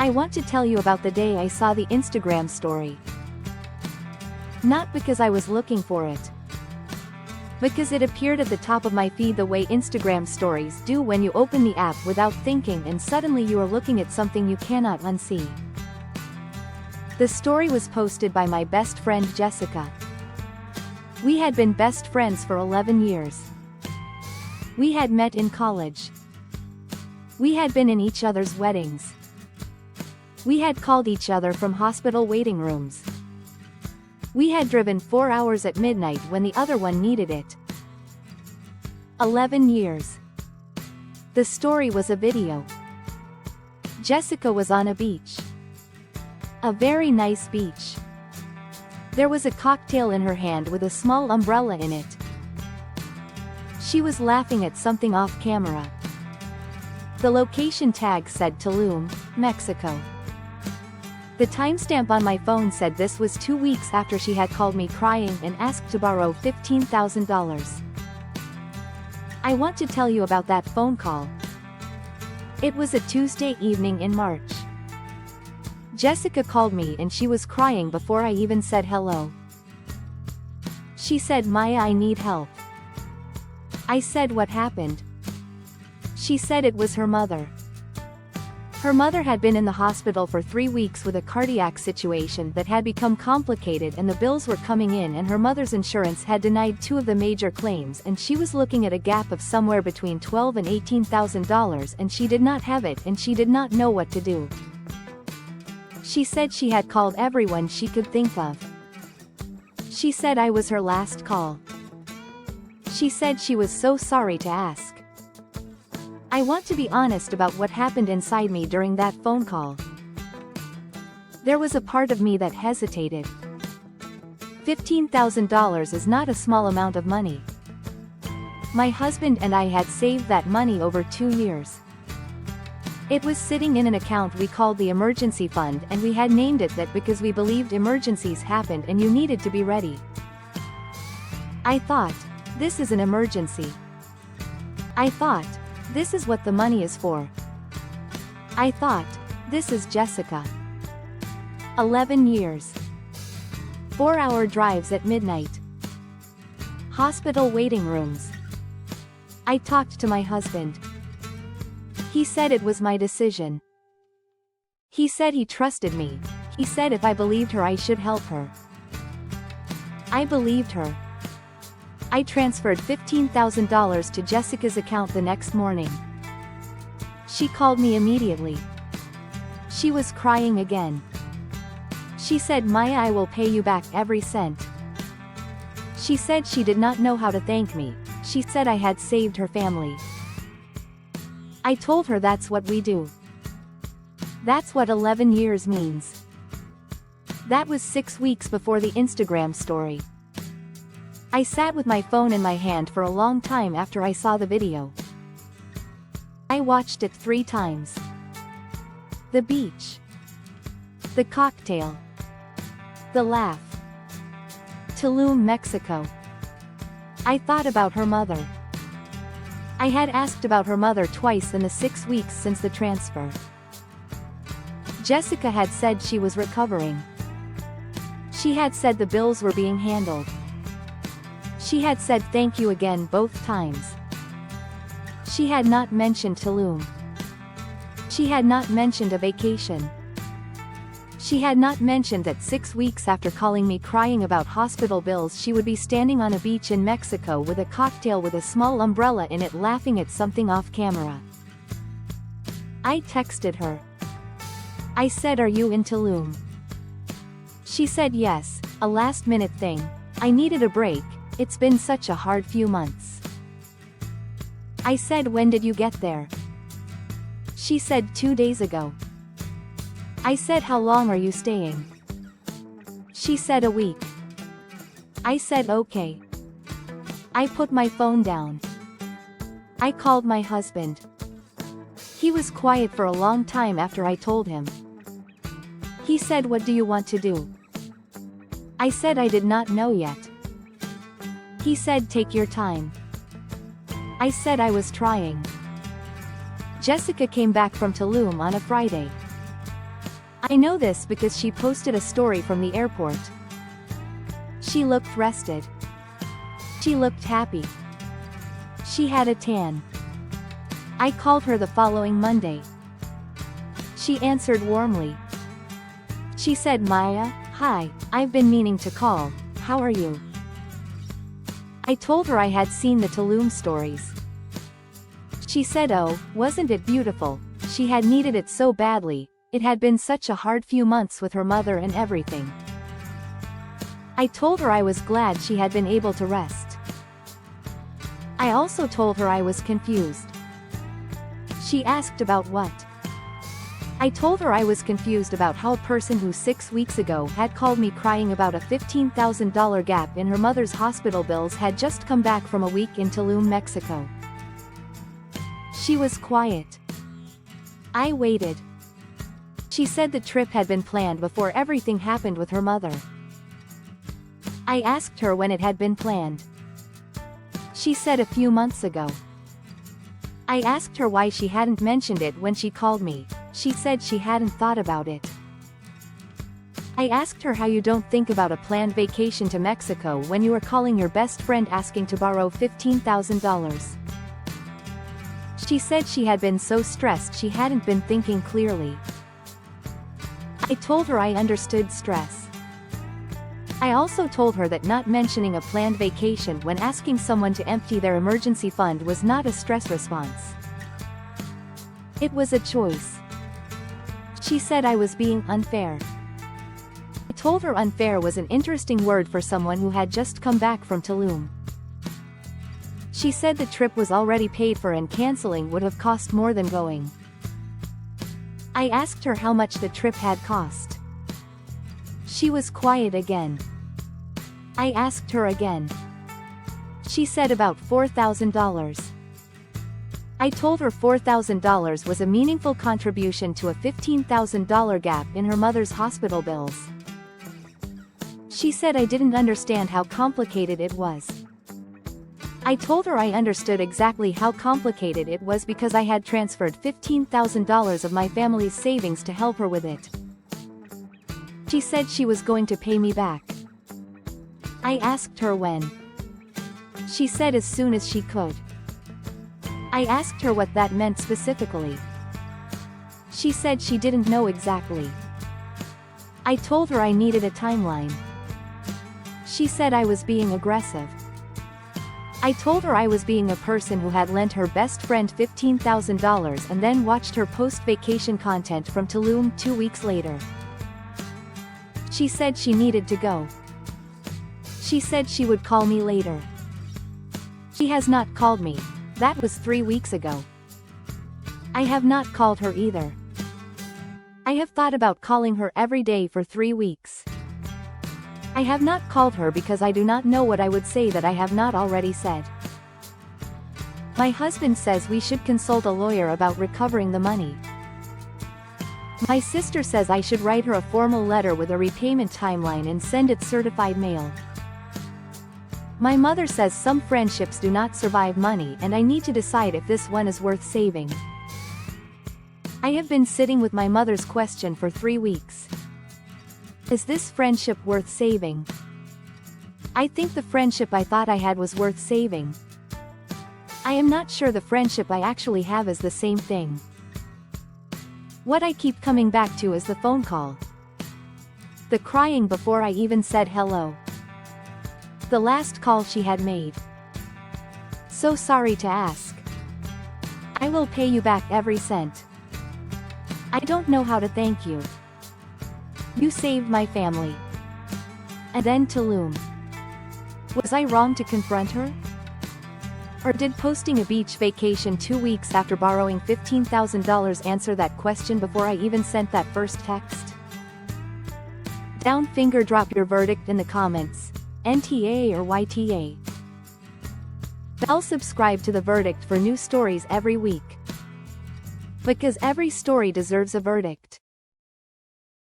I want to tell you about the day I saw the Instagram story. Not because I was looking for it. Because it appeared at the top of my feed the way Instagram stories do when you open the app without thinking and suddenly you are looking at something you cannot unsee. The story was posted by my best friend Jessica. We had been best friends for 11 years. We had met in college. We had been in each other's weddings. We had called each other from hospital waiting rooms. We had driven 4 hours at midnight when the other one needed it. 11 years. The story was a video. Jessica was on a beach. A very nice beach. There was a cocktail in her hand with a small umbrella in it. She was laughing at something off camera. The location tag said Tulum, Mexico. The timestamp on my phone said this was 2 weeks after she had called me crying and asked to borrow $15,000. I want to tell you about that phone call. It was a Tuesday evening in March. Jessica called me and she was crying before I even said hello. She said, "Maya, I need help." I said, "What happened?" She said it was her mother. Her mother had been in the hospital for 3 weeks with a cardiac situation that had become complicated and the bills were coming in and her mother's insurance had denied 2 of the major claims and she was looking at a gap of somewhere between $12,000 and $18,000 and she did not have it and she did not know what to do. She said she had called everyone she could think of. She said I was her last call. She said she was so sorry to ask. I want to be honest about what happened inside me during that phone call. There was a part of me that hesitated. $15,000 is not a small amount of money. My husband and I had saved that money over 2 years. It was sitting in an account we called the emergency fund and we had named it that because we believed emergencies happened and you needed to be ready. I thought, this is an emergency. I thought, this is what the money is for. I thought, this is Jessica. 11 years. 4-hour drives at midnight. Hospital waiting rooms. I talked to my husband. He said it was my decision. He said he trusted me. He said if I believed her I should help her. I believed her. I transferred $15,000 to Jessica's account the next morning. She called me immediately. She was crying again. She said, "Maya, I will pay you back every cent." She said she did not know how to thank me. She said I had saved her family. I told her that's what we do. That's what 11 years means. That was 6 weeks before the Instagram story. I sat with my phone in my hand for a long time after I saw the video. I watched it 3 times. The beach. The cocktail. The laugh. Tulum, Mexico. I thought about her mother. I had asked about her mother twice in the 6 weeks since the transfer. Jessica had said she was recovering. She had said the bills were being handled. She had said thank you again both times. She had not mentioned Tulum. She had not mentioned a vacation. She had not mentioned that 6 weeks after calling me crying about hospital bills she would be standing on a beach in Mexico with a cocktail with a small umbrella in it laughing at something off camera. I texted her. I said, "Are you in Tulum?" She said yes, a last-minute thing. I needed a break. It's been such a hard few months. I said, "When did you get there?" She said 2 days ago. I said, "How long are you staying?" She said, "A week." I said, "Okay." I put my phone down. I called my husband. He was quiet for a long time after I told him. He said, "What do you want to do?" I said I did not know yet. He said, "Take your time." I said I was trying. Jessica came back from Tulum on a Friday. I know this because she posted a story from the airport. She looked rested. She looked happy. She had a tan. I called her the following Monday. She answered warmly. She said, "Maya, hi, I've been meaning to call, how are you?" I told her I had seen the Tulum stories. She said, "Oh, wasn't it beautiful? She had needed it so badly, it had been such a hard few months with her mother and everything." I told her I was glad she had been able to rest. I also told her I was confused. She asked about what? I told her I was confused about how a person who 6 weeks ago had called me crying about a $15,000 gap in her mother's hospital bills had just come back from a week in Tulum, Mexico. She was quiet. I waited. She said the trip had been planned before everything happened with her mother. I asked her when it had been planned. She said a few months ago. I asked her why she hadn't mentioned it when she called me. She said she hadn't thought about it. I asked her how you don't think about a planned vacation to Mexico when you are calling your best friend asking to borrow $15,000. She said she had been so stressed she hadn't been thinking clearly. I told her I understood stress. I also told her that not mentioning a planned vacation when asking someone to empty their emergency fund was not a stress response. It was a choice. She said I was being unfair. I told her unfair was an interesting word for someone who had just come back from Tulum. She said the trip was already paid for and canceling would have cost more than going. I asked her how much the trip had cost. She was quiet again. I asked her again. She said about $4,000. I told her $4,000 was a meaningful contribution to a $15,000 gap in her mother's hospital bills. She said I didn't understand how complicated it was. I told her I understood exactly how complicated it was because I had transferred $15,000 of my family's savings to help her with it. She said she was going to pay me back. I asked her when. She said as soon as she could. I asked her what that meant specifically. She said she didn't know exactly. I told her I needed a timeline. She said I was being aggressive. I told her I was being a person who had lent her best friend $15,000 and then watched her post vacation content from Tulum 2 weeks later. She said she needed to go. She said she would call me later. She has not called me. That was 3 weeks ago. I have not called her either. I have thought about calling her every day for 3 weeks. I have not called her because I do not know what I would say that I have not already said. My husband says we should consult a lawyer about recovering the money. My sister says I should write her a formal letter with a repayment timeline and send it certified mail. My mother says some friendships do not survive money and I need to decide if this one is worth saving. I have been sitting with my mother's question for 3 weeks. Is this friendship worth saving? I think the friendship I thought I had was worth saving. I am not sure the friendship I actually have is the same thing. What I keep coming back to is the phone call. The crying before I even said hello. The last call she had made. So sorry to ask. I will pay you back every cent. I don't know how to thank you. You saved my family. And then Tulum. Was I wrong to confront her? Or did posting a beach vacation 2 weeks after borrowing $15,000 answer that question before I even sent that first text? Down finger, drop your verdict in the comments. NTA or YTA. Bell, subscribe to The Verdict for new stories every week. Because every story deserves a verdict.